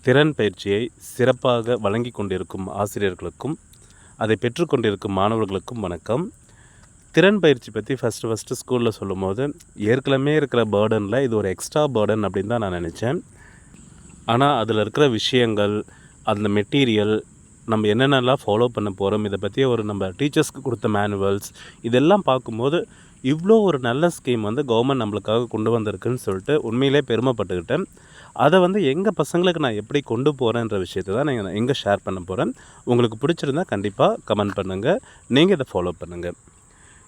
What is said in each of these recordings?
திறன் பயிற்சியை சிறப்பாக வழங்கி கொண்டிருக்கும் ஆசிரியர்களுக்கும் அதை பெற்றுக்கொண்டிருக்கும் மாணவர்களுக்கும் வணக்கம். திறன் பயிற்சி பற்றி ஃபஸ்ட்டு ஸ்கூலில் சொல்லும் போது ஏற்கனவே இருக்கிற பேர்டனில் இது ஒரு எக்ஸ்ட்ரா பேர்டன் அப்படின்னு தான் நான் நினச்சேன். ஆனால் அதில் இருக்கிற விஷயங்கள், அந்த மெட்டீரியல், நம்ம என்னென்னலாம் ஃபாலோ பண்ண போகிறோம், இதை பற்றி ஒரு நம்ம டீச்சர்ஸ்க்கு கொடுத்த மேனுவல்ஸ், இதெல்லாம் பார்க்கும்போது இவ்வளோ ஒரு நல்ல ஸ்கீம் கவர்மெண்ட் நம்மளுக்காக கொண்டு வந்திருக்குன்னு சொல்லிட்டு உண்மையிலே பெருமைப்பட்டுக்கிட்டேன். அதை எங்கள் பசங்களுக்கு நான் எப்படி கொண்டு போகிறேன்ற விஷயத்தை தான் நான் எங்கே ஷேர் பண்ண போகிறேன். உங்களுக்கு பிடிச்சிருந்தால் கண்டிப்பாக கமெண்ட் பண்ணுங்கள், நீங்கள் இதை ஃபாலோ பண்ணுங்கள்.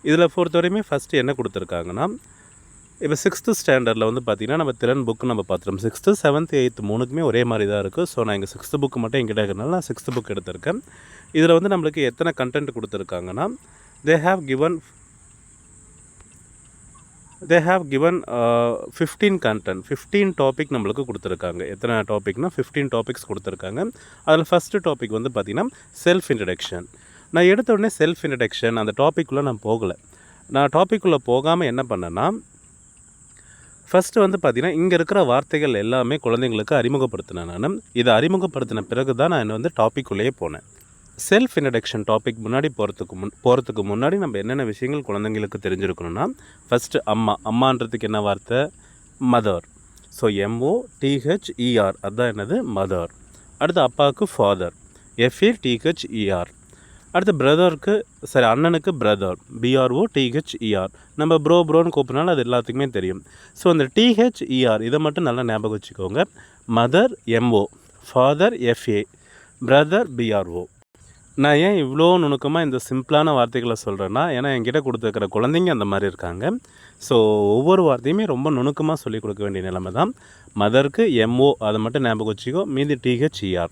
இதில் பொறுத்தவரையுமே ஃபஸ்ட்டு என்ன கொடுத்துருக்காங்கன்னா, இப்போ 6th ஸ்டாண்டர்டில் பார்த்திங்கன்னா நம்ம திறன் புக்கு நம்ம பார்த்துட்டோம். 6th 7th 8th 3க்குமே ஒரே மாதிரி தான் இருக்குது. ஸோ நான் இங்கே 6th புக்கு மட்டும் எங்கிட்ட இருக்கிறனால நான் 6th புக் எடுத்திருக்கேன். இதில் நம்மளுக்கு எத்தனை கண்டென்ட் கொடுத்துருக்காங்கன்னா, they have given 15 content, 15 topic நம்மளுக்கு கொடுத்துருக்காங்க. எத்தனை டாபிக்னால் 15 டாபிக்ஸ் கொடுத்துருக்காங்க. அதில் ஃபஸ்ட்டு டாபிக் பார்த்திங்கன்னா செல்ஃப் இன்ட்ரடக்ஷன். நான் எடுத்த உடனே செல்ஃப் இன்ட்ரடக்ஷன் அந்த டாப்பிக்குள்ளே நான் போகலை. நான் டாப்பிக்குள்ளே போகாமல் என்ன பண்ணேன்னா, ஃபஸ்ட்டு பார்த்திங்கன்னா இங்கே இருக்கிற வார்த்தைகள் எல்லாமே குழந்தைங்களுக்கு அறிமுகப்படுத்தினேன். நான் இதை அறிமுகப்படுத்தின பிறகு தான் நான் டாப்பிக்குள்ளேயே போனேன். செல்ஃப் இன்ட்ரடக்ஷன் டாபிக் முன்னாடி போகிறதுக்கு முன்னாடி நம்ம என்னென்ன விஷயங்கள் குழந்தைங்களுக்கு தெரிஞ்சிருக்கணும்னா, ஃபஸ்ட்டு அம்மான்றதுக்கு என்ன வார்த்தை? மதர். ஸோ MOTHER, அதுதான் என்னது? மதர். அடுத்து அப்பாவுக்கு ஃபாதர், FATHER. அடுத்து பிரதருக்கு, அண்ணனுக்கு பிரதர், BROTHER. நம்ம ப்ரோன்னு கூப்பிட்றனால அது எல்லாத்துக்குமே தெரியும். ஸோ அந்த THER இதை மட்டும் நல்லா ஞாபகம் வச்சுக்கோங்க. Mother MO, father FA, brother BRO. நான் ஏன் இவ்வளோ நுணுக்கமாக இந்த சிம்பிளான வார்த்தைகளை சொல்கிறேன்னா, ஏன்னா என்கிட்ட கொடுத்துருக்கிற குழந்தைங்க அந்த மாதிரி இருக்காங்க. ஸோ ஒவ்வொரு வார்த்தையுமே ரொம்ப நுணுக்கமாக சொல்லிக் கொடுக்க வேண்டிய நிலைமை தான். மதருக்கு MO அதை மட்டும் ஞாபகம் வச்சுக்கோ, மீதி THER.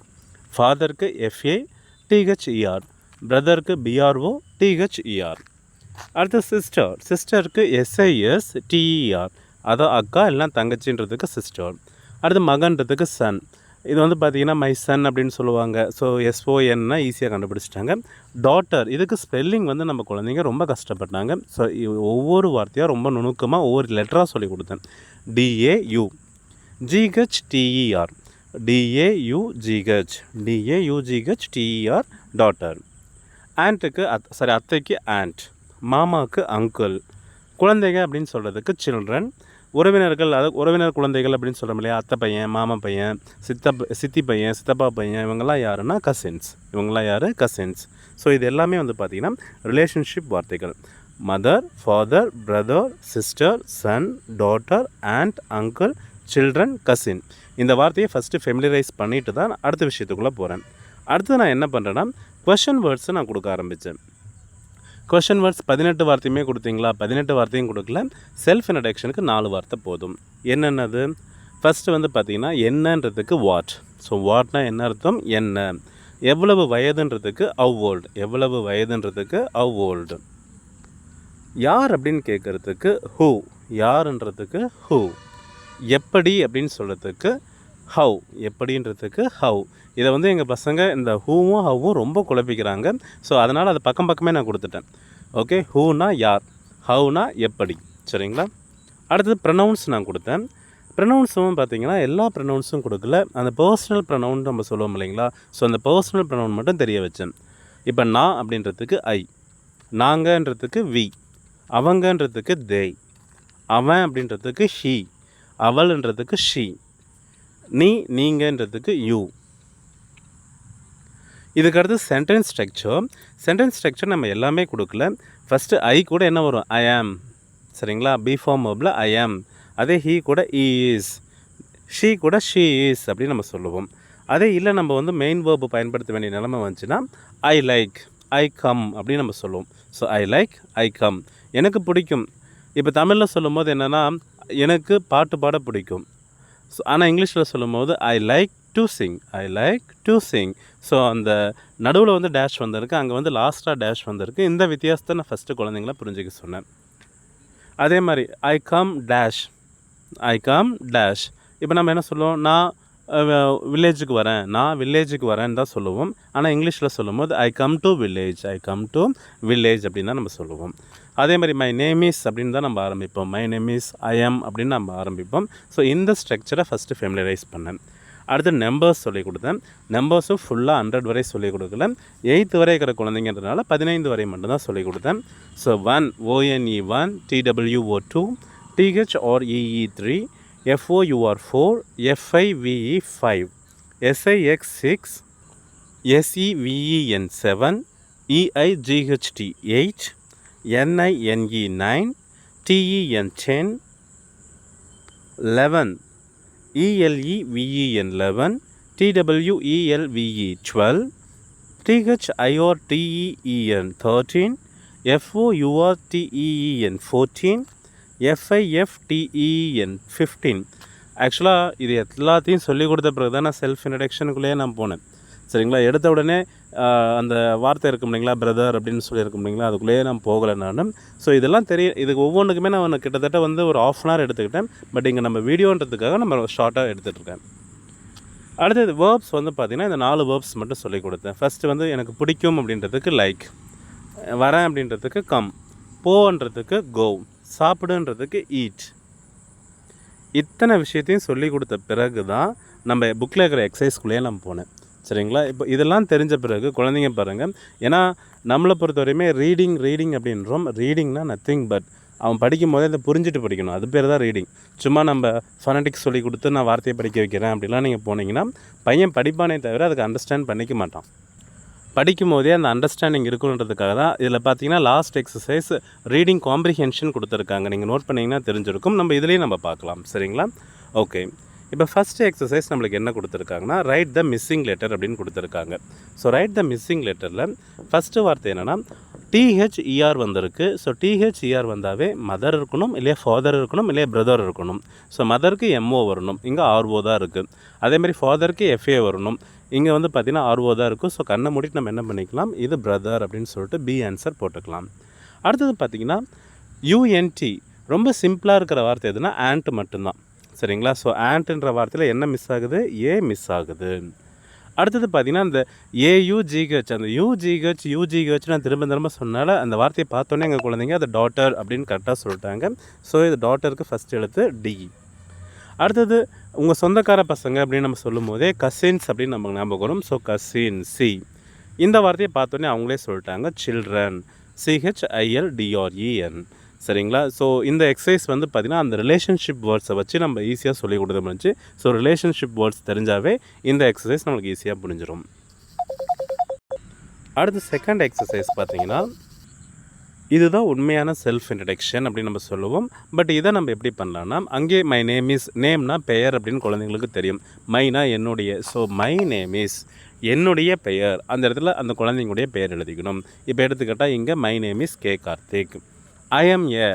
ஃபாதருக்கு FA, THER. பிரதருக்கு BRO, THER. அடுத்து சிஸ்டருக்கு SISTER, அதான் அக்கா எல்லாம் தங்கச்சின்றதுக்கு சிஸ்டர். அடுத்து மகன்றதுக்கு சன். இது பார்த்திங்கன்னா மை சன் அப்படின்னு சொல்லுவாங்க. ஸோ SONனா ஈஸியாக கண்டுபிடிச்சிட்டாங்க. டாட்டர், இதுக்கு ஸ்பெல்லிங் நம்ம குழந்தைங்க ரொம்ப கஷ்டப்பட்டாங்க. ஸோ ஒவ்வொரு வார்த்தையாக ரொம்ப நுணுக்கமாக ஒவ்வொரு லெட்டராக சொல்லி கொடுத்தேன். DAU, GHTER, DAUGH, daughter. ஆண்ட்டுக்கு அத்தைக்கு ஆண்ட், மாமாவுக்கு அங்கிள். குழந்தைங்க அப்படின்னு சொல்கிறதுக்கு சில்ட்ரன். உறவினர்கள், உறவினர் குழந்தைகள் அப்படின்னு சொல்கிறோம் இல்லையா, அத்தை பையன், மாமா பையன், சித்தி பையன், சித்தப்பா பையன், இவங்கெல்லாம் யாருன்னா கசின்ஸ். கசின்ஸ். ஸோ இது எல்லாமே பார்த்திங்கன்னா ரிலேஷன்ஷிப் வார்த்தைகள். Mother, father, brother, sister, son, daughter, aunt, uncle, children, cousin. இந்த வார்த்தையை ஃபஸ்ட்டு ஃபெமிலியரைஸ் பண்ணிட்டு தான் அடுத்த விஷயத்துக்குள்ளே போகிறேன். அடுத்து நான் என்ன பண்ணுறேன்னா, கொஷன் வேர்ட்ஸை நான் கொடுக்க ஆரம்பித்தேன். கொஷன் வேர்ட்ஸ் 18 வார்த்தையுமே கொடுத்தீங்களா? 18 வார்த்தையும் கொடுக்கல. செல்ஃப் இன்ட்ரடக்ஷனுக்கு 4 வார்த்தை போதும். என்னென்னது? ஃபஸ்ட்டு பார்த்திங்கன்னா என்னன்றதுக்கு வாட். ஸோ வாட்னா என்ன அர்த்தம்? என்ன. எவ்வளவு வயதுன்றதுக்கு ஹவ் ஓல்டு. யார் அப்படின்னு கேட்குறதுக்கு ஹூ. யாருன்றதுக்கு ஹூ. எப்படி அப்படின்னு சொல்கிறதுக்கு ஹவ். எப்படின்றதுக்கு ஹவ். இதை எங்கள் பசங்க இந்த ஹூவும் ஹவ்வும் ரொம்ப குழப்பிக்கிறாங்க. ஸோ அதனால் அது பக்கமே நான் கொடுத்துட்டேன். ஓகே, ஹூனா யார், ஹவ்னா எப்படி. சரிங்களா? அடுத்தது ப்ரனவுன்ஸ் நான் கொடுத்தேன். ப்ரனவுன்ஸும் பார்த்திங்கன்னா எல்லா ப்ரனவுன்ஸும் கொடுக்கல. அந்த பர்சனல் ப்ரனவுன் நம்ம சொல்லுவோம் இல்லைங்களா, ஸோ அந்த பர்சனல் ப்ரனவுன் மட்டும் தெரிய வச்சேன். இப்போ நான் அப்படின்றதுக்கு ஐ, நாங்கன்றதுக்கு வி, அவங்கன்றதுக்கு தே, அவன் அப்படின்றதுக்கு ஹீ, அவள்ன்றதுக்கு ஷீ, நீங்கன்றதுக்கு யூ. இதுக்கடுத்து சென்டென்ஸ் ஸ்ட்ரக்சர் நம்ம எல்லாமே கொடுக்கல. ஃபஸ்ட்டு ஐ கூட என்ன வரும்? ஐ ஆம். சரிங்களா? பி ஃபார்ம் வேர்பில் ஐ ஆம். அதே ஹீ கூட இஸ், ஷீ கூட ஷீ இஸ் அப்படின்னு நம்ம சொல்லுவோம். அதே இல்லை நம்ம மெயின் வேர்பு பயன்படுத்த வேண்டிய நிலைமை வந்துச்சுன்னா ஐ லைக், ஐ கம் அப்படின்னு நம்ம சொல்லுவோம். So I like, I come. எனக்கு பிடிக்கும். இப்போ தமிழில் சொல்லும் போது என்னென்னா, எனக்கு பாட்டு பாட பிடிக்கும். ஸோ ஆனால் இங்கிலீஷில் சொல்லும் போது I like to Singh. So அந்த நடுவில் டேஷ் வந்திருக்கு, அங்கே லாஸ்ட்டாக டேஷ் வந்திருக்கு. இந்த வித்தியாசத்தை நான் ஃபஸ்ட்டு குழந்தைங்கள புரிஞ்சுக்க சொன்னேன். அதே மாதிரி ஐ கம் டேஷ். இப்போ நம்ம என்ன சொல்லுவோம்? நான் வில்லேஜுக்கு வரேன்னு தான் சொல்லுவோம். ஆனால் இங்கிலீஷில் சொல்லும் போது ஐ கம் டு வில்லேஜ் அப்படின்னு தான் நம்ம சொல்லுவோம். அதே மாதிரி மை நேம் இஸ் அப்படின்னு தான் நம்ம ஆரம்பிப்போம். My name is, I am அப்படின்னு நம்ம ஆரம்பிப்போம். ஸோ இந்த ஸ்ட்ரக்சரை ஃபஸ்ட்டு ஃபெமிலியரைஸ் பண்ணேன். அடுத்து நம்பர்ஸ் சொல்லிக் கொடுத்தேன். நம்பர்ஸும் ஃபுல்லாக 100 வரை சொல்லிக் கொடுக்கல. 8th வரை இருக்கிற குழந்தைங்கன்றதுனால 15 வரை மட்டும்தான் சொல்லிக் கொடுத்தேன். So 1 ONE 1, TWO 2, THREE 3, FOUR 4, FIVE 5, SIX 6, SEVEN 7, EIGHT 8, NINE 9, TEN 10, 11, ELEVEN 11, TWELVE 12, THIRTEEN 13, FOURTEEN 14, FIFTEN 15. ஆக்சுவலாக இது எல்லாத்தையும் சொல்லிக் கொடுத்த பிறகு தான் நான் செல்ஃப் இன்ட்ரடக்ஷனுக்குள்ளேயே நான் போனேன். சரிங்களா, எடுத்த உடனே அந்த வார்த்தை இருக்கும் இல்லைங்களா, பிரதர் அப்படின்னு சொல்லியிருக்கும் இல்லைங்களா, அதுக்குள்ளேயே நான் போகலை நான். ஸோ இதெல்லாம் இதுக்கு ஒவ்வொன்றுக்குமே நான் கிட்டத்தட்ட வந்து ஒரு 1/2 hour எடுத்துக்கிட்டேன். பட் இங்கே நம்ம வீடியோன்றதுக்காக நம்ம ஷார்ட்டாக எடுத்துகிட்ருக்கேன். அடுத்தது வேர்ப்ஸ் வந்து பார்த்திங்கன்னா இந்த 4 வேர்ப்ஸ் மட்டும் சொல்லிக் கொடுத்தேன். ஃபஸ்ட்டு வந்து எனக்கு பிடிக்கும் அப்படின்றதுக்கு லைக், வரேன் அப்படின்றதுக்கு கம், போன்றதுக்கு கோ, சாப்பிடுன்றதுக்கு ஈட். இத்தனை விஷயத்தையும் சொல்லி கொடுத்த பிறகு தான் நம்ம புக்கில் இருக்கிற எக்ஸசைஸ்குள்ளேயே நான் போனேன். சரிங்களா, இப்போ இதெல்லாம் தெரிஞ்ச பிறகு குழந்தைங்க பாருங்கள், ஏன்னா நம்மளை பொறுத்தவரையுமே ரீடிங் அப்படின்றோம். ரீடிங்னா நத்திங் பட் அவன் படிக்கும் போதே அதை புரிஞ்சுட்டு படிக்கணும். அது பேர் தான் ரீடிங். சும்மா நம்ம ஃபனட்டிக்ஸ் சொல்லி கொடுத்து நான் வார்த்தையை படிக்க வைக்கிறேன் அப்படிலாம் நீங்கள் போனீங்கன்னா பையன் படிப்பானே தவிர அதுக்கு அண்டர்ஸ்டாண்ட் பண்ணிக்க மாட்டான். படிக்கும் போதே அந்த அண்டர்ஸ்டாண்டிங் இருக்குன்றதுக்காக தான் இதில் பார்த்தீங்கன்னா லாஸ்ட் எக்ஸசைஸ் ரீடிங் காம்ப்ரிஹென்ஷன் கொடுத்துருக்காங்க. நீங்கள் நோட் பண்ணிங்கன்னா தெரிஞ்சிருக்கும். நம்ம இதுலேயும் நம்ம பார்க்கலாம். சரிங்களா, ஓகே. இப்போ ஃபஸ்ட்டு எக்ஸசைஸ் நம்மளுக்கு என்ன கொடுத்துருக்காங்கன்னா ரைட் த மிஸ்ஸிங் லெட்டர் அப்படின்னு கொடுத்துருக்காங்க. ஸோ ரைட் த மிஸ்ஸிங் லெட்டரில் ஃபஸ்ட்டு வார்த்தை என்னென்னா THER வந்திருக்கு. ஸோ THER வந்தாவே மதர் இருக்கணும், இல்லையா ஃபாதர் இருக்கணும், இல்லையா பிரதர் இருக்கணும். ஸோ மதருக்கு MO வரணும், இங்கே RO தான் இருக்குது. அதேமாதிரி ஃபாதருக்கு FA வரணும், இங்கே வந்து பார்த்திங்கன்னா RO தான் இருக்கும். ஸோ கண்ணை மூடிட்டு நம்ம என்ன பண்ணிக்கலாம், இது பிரதர் அப்படின்னு சொல்லிட்டு B ஆன்சர் போட்டுக்கலாம். அடுத்தது பார்த்திங்கன்னா UNT ரொம்ப சிம்பிளாக இருக்கிற வார்த்தை எதுனா ஆண்ட் மட்டும்தான். சரிங்களா, ஸோ ஆண்ட்ன்ற வார்த்தையில் என்ன மிஸ் ஆகுது, ஏ மிஸ் ஆகுது. அடுத்தது பார்த்திங்கன்னா அந்த AUGH, அந்த UGH நான் திரும்ப சொன்னால அந்த வார்த்தையை பார்த்தோன்னே எங்கள் குழந்தைங்க அது டாட்டர் அப்படின்னு கரெக்டாக சொல்லிட்டாங்க. ஸோ இது டாட்டருக்கு ஃபஸ்ட் எழுத்து D. அடுத்தது உங்கள் சொந்தக்கார பசங்க அப்படின்னு நம்ம சொல்லும் போதே கசின்ஸ் அப்படின்னு நமக்கு ஞாபகம் வரும். So cousin C. இந்த வார்த்தையை பார்த்தோன்னே அவங்களே சொல்லிட்டாங்க சில்ட்ரன், CHILDREN. சரிங்களா, ஸோ இந்த எக்ஸசைஸ் வந்து பார்த்திங்கன்னா அந்த ரிலேஷன்ஷிப் வேர்ட்ஸை வச்சு நம்ம ஈஸியாக சொல்லிக் கொடுத்த முடிஞ்சு. ஸோ ரிலேஷன்ஷிப் வேர்ட்ஸ் தெரிஞ்சாவே இந்த எக்ஸசைஸ் நம்மளுக்கு ஈஸியாக புரிஞ்சிடும். அடுத்து செகண்ட் எக்ஸசைஸ் பார்த்திங்கன்னா இதுதான் உண்மையான செல்ஃப் இன்ட்ரடக்ஷன் அப்படின்னு நம்ம சொல்லுவோம். பட் இதை நம்ம எப்படி பண்ணலாம்னா அங்கே மை நேம் இஸ், நேம்னா பெயர் அப்படின்னு குழந்தைங்களுக்கு தெரியும். மைனா என்னுடைய, ஸோ மை நேம் இஸ் என்னுடைய பெயர், அந்த இடத்துல அந்த குழந்தைங்களுடைய பெயர் எழுதிக்கணும். இப்போ எடுத்துக்கிட்டால் இங்கே my name is K Karthik. I am A,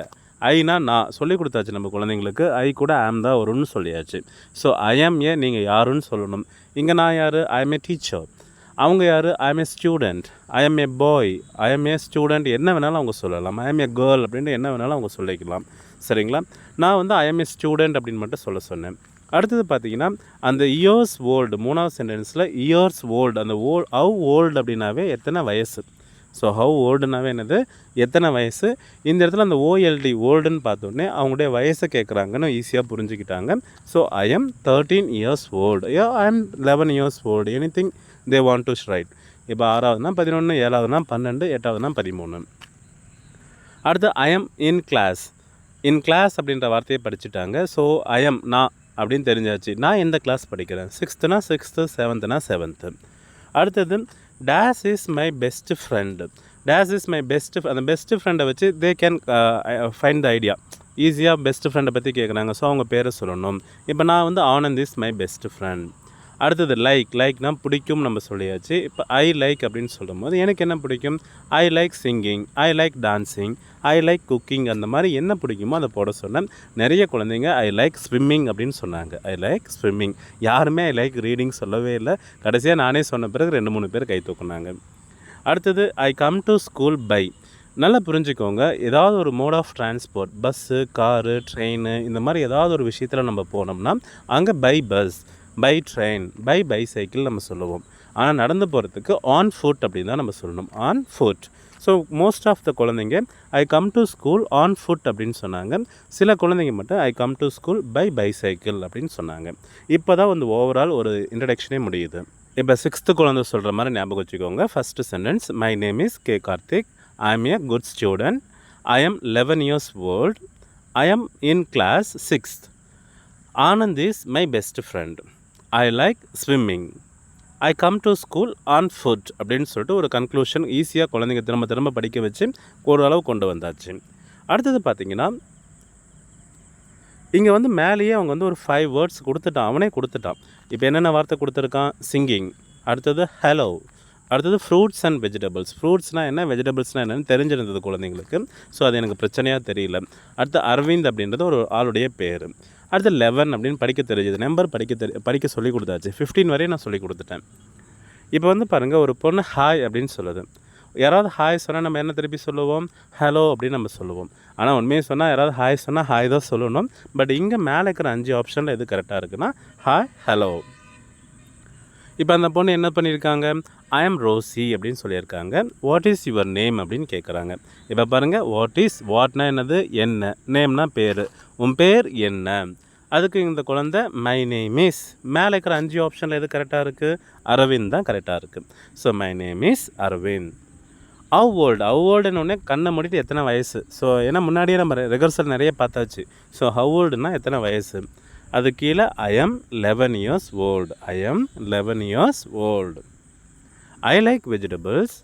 ஐனா நான் சொல்லி கொடுத்தாச்சு நம்ம குழந்தைங்களுக்கு. ஐ கூட ஆம் தான் வரும்னு சொல்லியாச்சு. ஸோ ஐ எம் ஏ நீங்கள் யாருன்னு சொல்லணும். இங்கே நான் யார், ஐ எம் ஏ டீச்சர். அவங்க யார், ஐ am A student, I am A bye, I am A student, என்ன வேணாலும் அவங்க சொல்லலாம். ஐ எம் ஏ கேர்ள் அப்படின்ட்டு என்ன வேணாலும் அவங்க சொல்லிக்கலாம். சரிங்களா, நான் வந்து ஐ எம் ஏ ஸ்டூடெண்ட் அப்படின்னு மட்டும் சொல்ல சொன்னேன். அடுத்தது பார்த்திங்கன்னா அந்த இயர்ஸ் ஓல்டு, 3வது சென்டென்ஸில் இயர்ஸ் ஓல்டு, அந்த ஹவ் ஓல்டு அப்படின்னாவே எத்தனை வயசு. ஸோ ஹவ் ஓல்டுனாவே என்னது, எத்தனை வயசு. இந்த இடத்துல அந்த OLD ஓல்டுன்னு பார்த்தோன்னே அவங்களுடைய வயசை கேட்குறாங்கன்னு ஈஸியாக புரிஞ்சுக்கிட்டாங்க. So I am 13 years old, I am 11 years old, anything they want to write. இப்போ 6வதுனா 11, 7வதுனா 12, 8வதுனா 13. அடுத்து I am in class. In class அப்படின்ற வார்த்தையை படிச்சுட்டாங்க. ஸோ ஐ எம் நான் அப்படின்னு தெரிஞ்சாச்சு. நான் எந்த கிளாஸ் படிக்கிறேன், 6th-னா 6th, 7th-னா 7th. அடுத்தது days is my best friend. Days is my best, அந்த பெஸ்ட் ஃப்ரெண்டை வச்சு they can find the idea. ஈஸியாக பெஸ்ட் ஃப்ரெண்டை பற்றி கேட்குறாங்க. ஸோ அவங்க பேரை சொல்லணும். இப்போ நான் வந்து Anand is my best friend. அடுத்தது லைக்னா பிடிக்கும் நம்ம சொல்லியாச்சு. இப்போ ஐ லைக் அப்படின்னு சொல்லும் போது எனக்கு என்ன பிடிக்கும், I like singing, I like dancing, I like cooking. அந்த மாதிரி என்ன பிடிக்குமோ அதை போட சொன்னேன். நிறைய குழந்தைங்க ஐ லைக் ஸ்விம்மிங் அப்படின்னு சொன்னாங்க. ஐ லைக் ஸ்விம்மிங். யாருமே ஐ லைக் ரீடிங் சொல்லவே இல்லை. கடைசியாக நானே சொன்ன பிறகு 2-3 பேர் கை தூக்குனாங்க. அடுத்தது I come to school by. நல்லா புரிஞ்சுக்கோங்க, ஏதாவது ஒரு mode of transport, bus, car, train, இந்த மாதிரி ஏதாவது ஒரு விஷயத்தில் நம்ம போனோம்னா அங்கே by bus, by train, by bicycle நம்ம சொல்லுவோம். ஆனால் நடந்து போகிறதுக்கு ஆன் ஃபுட் அப்படின்னு தான் நம்ம சொல்லணும். On foot. So most of the குழந்தைங்க I come to school on foot அப்படின்னு சொன்னாங்க. சில குழந்தைங்க மட்டும் I come to school by bicycle அப்படின்னு சொன்னாங்க. இப்போ தான் வந்து ஓவரால் ஒரு இன்ட்ரடக்ஷனே முடியுது. இப்போ 6th குழந்தை சொல்கிற மாதிரி ஞாபகம் வச்சுக்கோங்க. First sentence, my name is K Karthik, I am a good student, I am 11 years old, I am in class 6th, Anand is my best friend, I like swimming, I come to school on foot அப்படின்னு சொல்லிட்டு ஒரு conclusion ஈஸியாக குழந்தைங்க திரும்ப படிக்க வச்சு ஓரளவு கொண்டு வந்தாச்சு. அடுத்தது பார்த்திங்கன்னா இங்கே வந்து மேலேயே அவங்க வந்து ஒரு 5 words கொடுத்துட்டான், அவனே கொடுத்துட்டான். இப்போ என்னென்ன வார்த்தை கொடுத்துருக்கான்? சிங்கிங், அடுத்தது ஹலோ, அடுத்தது ஃப்ரூட்ஸ் அண்ட் வெஜிடபிள்ஸ். ஃப்ரூட்ஸ்னால் என்ன, வெஜிடபிள்ஸ்னால் என்னென்னு தெரிஞ்சிருந்தது குழந்தைங்களுக்கு. ஸோ அது எனக்கு பிரச்சனையாக தெரியல. அடுத்து அரவிந்த் அப்படின்றது ஒரு ஆளுடைய பேர். அடுத்து 11 அப்படின்னு படிக்க தெரிஞ்சது, நம்பர் படிக்க சொல்லி கொடுத்தாச்சு. 15 வரையும் நான் சொல்லி கொடுத்துட்டேன். இப்போ வந்து பாருங்கள், ஒரு பொண்ணு ஹாய் அப்படின்னு சொல்லுது. யாராவது ஹாய் சொன்னால் நம்ம என்ன திருப்பி சொல்லுவோம்? ஹலோ அப்படின்னு நம்ம சொல்லுவோம். ஆனால் உண்மையை சொன்னால் யாராவது ஹாய் சொன்னால் ஹாய் தான் சொல்லணும். பட் இங்கே மேலே இருக்கிற 5 ஆப்ஷனில் எது கரெக்டாக இருக்குன்னா ஹாய், ஹலோ. இப்போ அந்த பொண்ணு என்ன பண்ணியிருக்காங்க? ஐ ஆம் ரோசி அப்படின்னு சொல்லியிருக்காங்க. வாட் இஸ் யுவர் நேம் அப்படின்னு கேட்குறாங்க. இப்போ பாருங்கள், வாட்னா என்னது? என்ன, நேம்னா பேர். உன் பேர் என்ன? அதுக்கு இந்த குழந்தை மை நேம் இஸ், மேலே இருக்கிற 5 ஆப்ஷனில் எது கரெக்டாக இருக்குது? அரவிந்த் தான் கரெக்டாக இருக்குது. So my name is Aravind. How ஓல்டுன்னு ஒன்று கண்ணை மூடிட்டு எத்தனை வயசு. ஸோ ஏன்னா முன்னாடியே நம்ம ரிகர்சல் நிறைய பார்த்தாச்சு. ஸோ ஹவ் ஓல்டுனா எத்தனை வயசு. அது கீழே I am 11 years old, I am 11 years old. I like vegetables.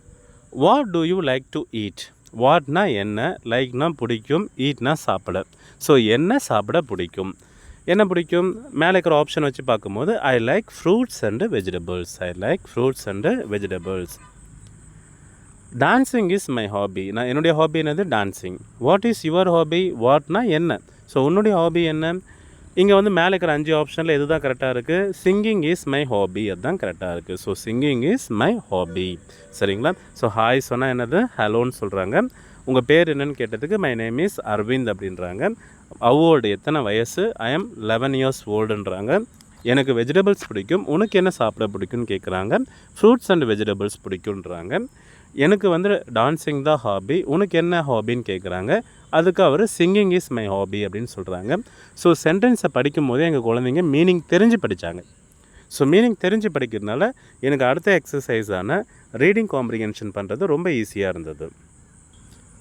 What do you like to eat? வாட்னா என்ன, லைக்னா பிடிக்கும், ஈட்னா சாப்பிட. ஸோ என்ன சாப்பிட பிடிக்கும், என்ன பிடிக்கும்? மேலே இருக்கிற ஆப்ஷன் வச்சு பார்க்கும்போது I like fruits and vegetables, I like fruits and vegetables. Dancing is my hobby, நான் என்னுடைய ஹாபி என்னது? Dancing. What is your hobby? வாட்னா என்ன. ஸோ உன்னுடைய ஹாபி என்ன? இங்கே வந்து மேலே இருக்கிற 5 ஆப்ஷனில் எது தான் கரெக்டாக இருக்குது? சிங்கிங் இஸ் மை ஹாபி, அதுதான் கரெக்டாக இருக்குது. So singing is my hobby. சரிங்களா? ஸோ ஹாய் சொன்னால் என்னது? ஹலோன்னு சொல்கிறாங்க. உங்கள் பேர் என்னன்னு கேட்டதுக்கு மை நேம் இஸ் அரவிந்த் அப்படின்றாங்க. அவோல்டு எத்தனை வயசு? ஐ எம் 11 years oldன்றாங்க. எனக்கு வெஜிடபிள்ஸ் பிடிக்கும், உனக்கு என்ன சாப்பிட பிடிக்கும்னு கேட்குறாங்க. ஃப்ரூட்ஸ் அண்ட் வெஜிடபிள்ஸ் பிடிக்குன்றாங்க. எனக்கு வந்து டான்ஸிங் தான் ஹாபி, உனக்கு என்ன ஹாபின்னு கேட்குறாங்க. அதுக்கு அவர் சிங்கிங் இஸ் மை ஹாபி அப்படின்னு சொல்கிறாங்க. ஸோ சென்டென்ஸை படிக்கும் போதே எங்கள் குழந்தைங்க மீனிங் தெரிஞ்சு படித்தாங்க. ஸோ மீனிங் தெரிஞ்சு படிக்கிறதுனால எனக்கு அடுத்த எக்ஸசைஸான ரீடிங் காம்ப்ரிஹென்ஷன் பண்ணுறது ரொம்ப ஈஸியாக இருந்தது.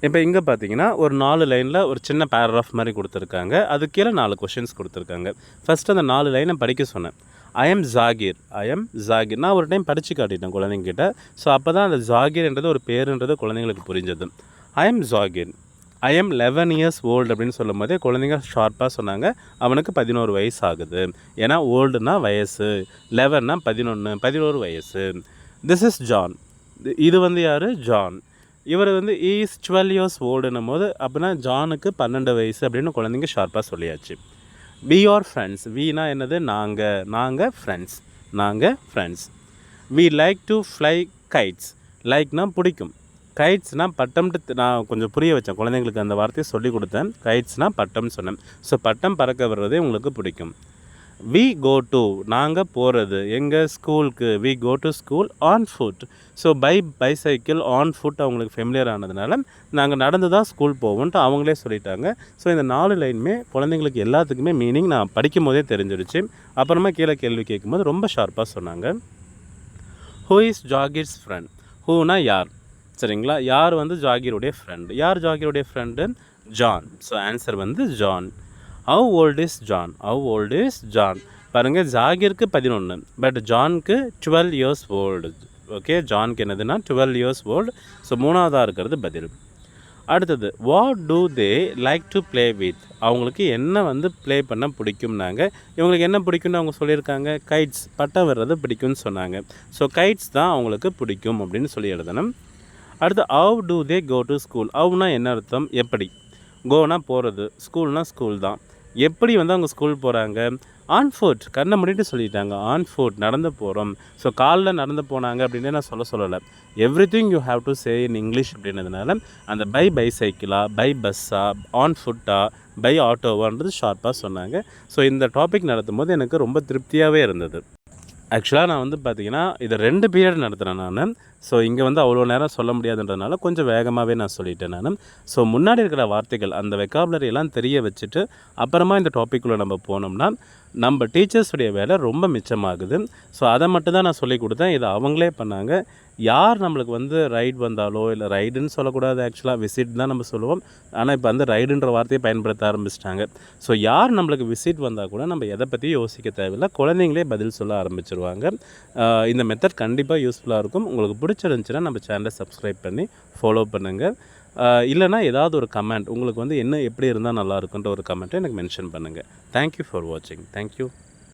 இப்போ இங்கே பார்த்தீங்கன்னா ஒரு 4 லைனில் ஒரு சின்ன பேராகிராஃப் மாதிரி கொடுத்துருக்காங்க. அது கீழே 4 கொஷின்ஸ் கொடுத்துருக்காங்க. ஃபஸ்ட்டு அந்த 4 லைனை படிக்க சொன்னேன். I am Zakir, I am Zakir. நான் ஒரு டைம் படித்து காட்டிட்டேன் குழந்தைங்கிட்ட. ஸோ அப்போ தான் அந்த ஜாகிர்ன்றது ஒரு பேருன்றது குழந்தைங்களுக்கு புரிஞ்சது. I am Zakir, I am 11 years old அப்படின்னு சொல்லும் போதே குழந்தைங்க ஷார்ப்பாக சொன்னாங்க அவனுக்கு 11 வயசு ஆகுது. ஏன்னா ஓல்டுனா வயசு, 11னா 11 வயசு. திஸ் இஸ் ஜான், இது வந்து யார்? ஜான். இவர் வந்து இஸ் 12 years ஓல்டுன்னும் போது அப்படின்னா ஜானுக்கு 12 வயசு அப்படின்னு குழந்தைங்க ஷார்ப்பாக சொல்லியாச்சு. வி ஆர் ஃப்ரெண்ட்ஸ், வீனா என்னது? நாங்கள் friends. We like to fly kites, லைக்னா பிடிக்கும், கைட்ஸ்னால் பட்டம்ட்டு நான் கொஞ்சம் புரிய வச்சேன் குழந்தைங்களுக்கு, அந்த வார்த்தையை சொல்லி கொடுத்தேன். கைட்ஸ்னால் பட்டம் சொன்னேன். ஸோ பட்டம் பறக்க வர்றதே உங்களுக்கு பிடிக்கும். வி கோ டு, நாங்கள் போகிறது எங்கள் ஸ்கூலுக்கு. We go to school on foot. So bicycle on foot அவங்களுக்கு ஃபெமிலியர் ஆனதுனால நாங்கள் நடந்து தான் ஸ்கூல் போவோன்ட்டு அவங்களே சொல்லிட்டாங்க. ஸோ இந்த 4 லைனுமே குழந்தைங்களுக்கு எல்லாத்துக்குமே மீனிங் நான் படிக்கும் போதே தெரிஞ்சிடுச்சு. அப்புறமா கீழே கேள்வி கேட்கும்போது ரொம்ப ஷார்ப்பாக சொன்னாங்க. Who is Zakir's friend? ஹூனா யார், சரிங்களா? யார் வந்து ஜாகிருடைய ஃப்ரெண்டு? யார் ஜாகிருடைய ஃப்ரெண்டு? ஜான். ஸோ ஆன்சர் வந்து John. How old is John? பாருங்கள், ஜாகிருக்கு 11, பட் ஜானுக்கு 12 years old. ஓகே, ஜானுக்கு என்னதுன்னா 12 years old. ஸோ 3வதாக இருக்கிறது பதில். அடுத்தது, what do they like to play with? அவங்களுக்கு என்ன வந்து ப்ளே பண்ண பிடிக்கும்னாங்க. இவங்களுக்கு என்ன பிடிக்கும்னு அவங்க சொல்லியிருக்காங்க? கைட்ஸ், பட்டம் வர்றது பிடிக்கும்னு சொன்னாங்க. ஸோ கைட்ஸ் தான் அவங்களுக்கு பிடிக்கும் அப்படின்னு சொல்லி எழுதணும். அடுத்து, how do they go to school? ஹவ்னா என்ன அர்த்தம்? எப்படி. கோனா போகிறது, ஸ்கூல்னா ஸ்கூல் தான். எப்படி வந்து அவங்க ஸ்கூல் போகிறாங்க? ஆன் ஃபுட், கண்ணை மூடிட்டு சொல்லிட்டாங்க. ஆன் ஃபுட், நடந்து போகிறோம். ஸோ காலில் நடந்து போனாங்க அப்படின்னு நான் சொல்லலை. Everything you have to say in English அப்படின்றதுனால அந்த பைசைக்கிளா, பை பஸ்ஸா, ஆன் ஃபுட்டா, பை ஆட்டோவான்றது ஷார்ப்பாக சொன்னாங்க. ஸோ இந்த டாபிக் நடத்தும் போது எனக்கு ரொம்ப திருப்தியாகவே இருந்தது. ஆக்சுவலாக நான் வந்து பார்த்திங்கன்னா இதை 2 பீரியட் நடத்துகிறேன் நான். ஸோ இங்கே வந்து அவ்வளோ நேரம் சொல்ல முடியாதுன்றதுனால கொஞ்சம் வேகமாகவே நான் சொல்லிட்டேன் நான். ஸோ முன்னாடி இருக்கிற வார்த்தைகள் அந்த வெக்காபுலரி எல்லாம் தெரிய வச்சுட்டு அப்புறமா இந்த டாப்பிக்குள்ளே நம்ம போனோம்னா நம்ம டீச்சர்ஸுடைய வேலை ரொம்ப மிச்சமாகுது. ஸோ அதை மட்டும் தான் நான் சொல்லி கொடுத்தேன். இதை அவங்களே பண்ணாங்க. யார் நம்மளுக்கு வந்து ரைடு வந்தாலோ இல்லை ரைடுன்னு சொல்லக்கூடாது, ஆக்சுவலாக விசிட் தான் நம்ம சொல்லுவோம். ஆனால் இப்போ வந்து ரைடுன்ற வார்த்தையை பயன்படுத்த ஆரம்பிச்சிட்டாங்க. ஸோ யார் நம்மளுக்கு விசிட் வந்தால் கூட நம்ம எதை பற்றியும் யோசிக்க தேவையில்லை, குழந்தைங்களே பதில் சொல்ல ஆரம்பிச்சிருவாங்க. இந்த மெத்தட் கண்டிப்பாக யூஸ்ஃபுல்லாக இருக்கும். உங்களுக்கு பிடிச்சிருந்துச்சுன்னா நம்ம சேனலை சப்ஸ்கிரைப் பண்ணி ஃபாலோ பண்ணுங்கள். இல்லைனா ஏதாவது ஒரு கமெண்ட் உங்களுக்கு வந்து என்ன எப்படி இருந்தால் நல்லா இருக்குன்ற ஒரு கமெண்ட்டை எனக்கு மென்ஷன் பண்ணுங்கள். தேங்க்யூ ஃபார் வாட்சிங். தேங்க்யூ.